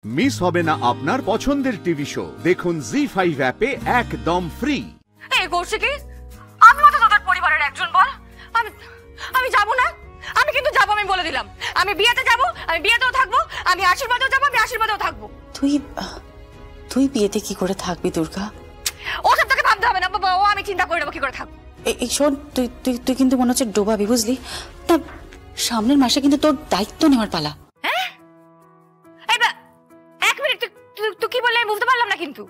Miss হবে না আপনার পছন্দের টিভি শো। দেখুন জি5 অ্যাপে একদম ফ্রি। এই কৌশিকী, আমি তো তোদের পরিবারের একজন, বল। আমি যাব না, আমি কিন্তু যাব, আমি বলে দিলাম। আমি বিয়েতে যাব, আমি বিয়েতেও থাকবো, আমি আশীর্বাদেও যাব, আমি আশীর্বাদেও থাকবো। তুই বিয়েতে কি করে থাকবি দুর্গা? ওসব তোকে ভাবতে হবে না বাবা, ও আমি চিন্তা করে নেবো কি করে থাকবো। এই শোন, তুই কিন্তু মনে হচ্ছে ডোবাবি, বুঝলি? তা সামনের মাসে কিন্তু তোর দায়িত্ব নেওয়ার পালা। এক মিনিট, তুই কি বললি আমি বুঝতে পারলাম না কিন্তু।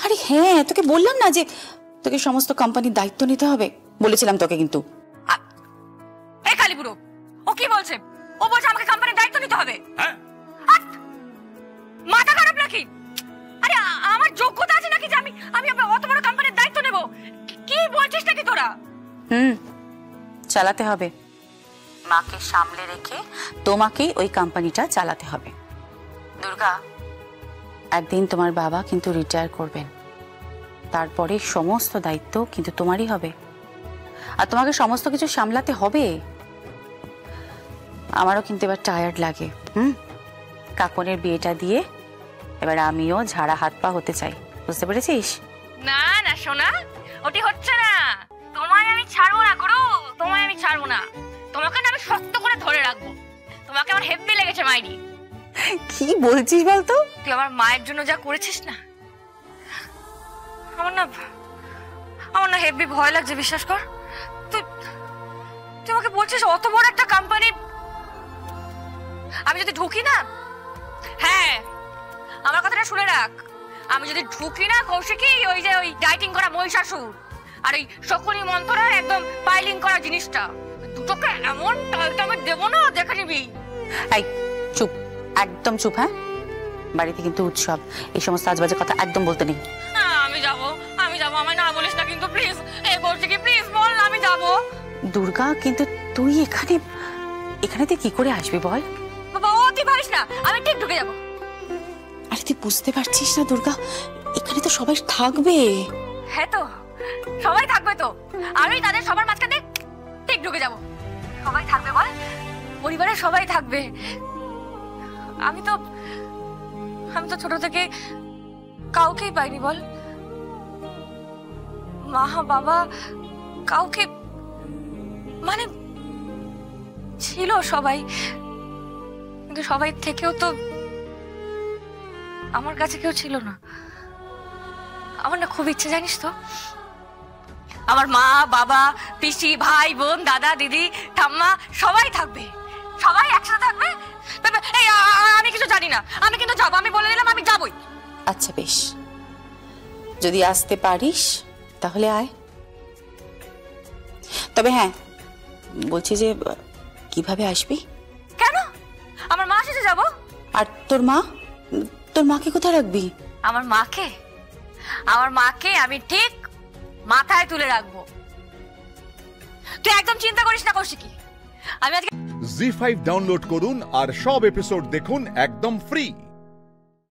আরে হ্যাঁ, তোকে বললাম না যে তোকে সমস্ত কোম্পানির দায়িত্ব নিতে হবে, বলেছিলাম তোকে কিন্তু। এই কালীপুরো, ও কি বলছে? ও বলছে আমাকে কোম্পানির দায়িত্ব নিতে হবে। মাথা খারাপ নাকি? আরে আমার যোগ্যতা আছে নাকি যে আমি অত বড় কোম্পানির দায়িত্ব নেব? কি বলছিস নাকি তোরা? চালাতে হবে, মাকে সামলে রেখে তোমাকেই ওই কোম্পানিটা চালাতে হবে। দুর্গা, একদিন তোমার বাবা কিন্তু রিটায়ার করবেন, তারপরে সমস্ত দায়িত্ব কিন্তু তোমারই হবে, আর তোমাকে সমস্ত কিছু সামলাতে হবে। আমারও কিন্তু এবার টায়ার্ড লাগে। কাকনের বিয়েটা দিয়ে এবার আমিও ঝাড়া হাত পা হতে চাই, বুঝতে পেরেছিস? না না সোনা, ওটি হচ্ছে না। তোমায় আমি ছাড়বো না গুরু, তোমায় আমি ছাড়বো না। তোমাকে না আমি শক্ত করে ধরে রাখবো। তোমাকে আমার হেব্বি লেগেছে মাইরি। কি বলছিস বলতো? তুই আমার মায়ের জন্য যা করেছিস না, আমার না হেব্বি ভয় লাগছে, বিশ্বাস কর। তুই আমাকে বলছিস অত বড় একটা কোম্পানি আমি যদি ঢুকি না, হ্যাঁ আমার কথাটা শুনে রাখ, আমি যদি ঢুকি না কৌশিকী, ওই যে ওই ডাইটিং করা মহিষাসুর আর ওই শকুনি মন্থরার একদম পাইলিং করা জিনিসটা, দুটোকে এমন টাইম দেবো না, দেখে নিবি। এই চুপ, একদম চুপ। হ্যাঁ, বাড়িতে কিন্তু উৎসব, এই সমস্ত আজবাজে কথা একদম বলতে নেই। আমি যাব, আমায় না বলিস না কিন্তু প্লিজ। এই কৌশিকী প্লিজ বল, আমি যাব। দুর্গা, কিন্তু তুই এখানে তুই কি করে আসবি বল? বাবা ও তুই পারিস না, আমি ঠিক ঢুকে যাব। আরে তুই বুঝতে পারছিস না দুর্গা, এখানে তো সবাই থাকবে। হ্যাঁ তো সবাই থাকবে, তো আমি তাদের সবার মাঝখানে ঠিক ঢুকে যাব। সবাই থাকবে বল, পরিবারের সবাই থাকবে। আমি তো ছোট থেকে কাউকেই পাইনি বল, মা বাবা কাউকে, মানে ছিল সবাই, কিন্তু সবাই থেকেও তো আমার কাছে কেউ ছিল না। আমার না খুব ইচ্ছে, জানিস তো, আমার মা বাবা পিসি ভাই বোন দাদা দিদি ঠাম্মা সবাই থাকবে, সবাই একসাথে থাকবে। এই আমি কিছু জানি না, আমি কিন্তু যাবো, আমি বলে দিলাম আমি যাবই। আচ্ছা বেশ, যদি আসতে পারিস তাহলে আয়। তবে হ্যাঁ, বলছি যে কিভাবে আসবি? কেন? আমার মা এসেছে যাবো। আর তোর মাকে কোথায় রাখবি? আমার মাকে আমি ঠিক মাথায় তুলে রাখবো, তুই একদম চিন্তা করিস না কৌশিকী। আমি আজকে জি5 ডাউনলোড করুন আর সব এপিসোড দেখুন একদম ফ্রি।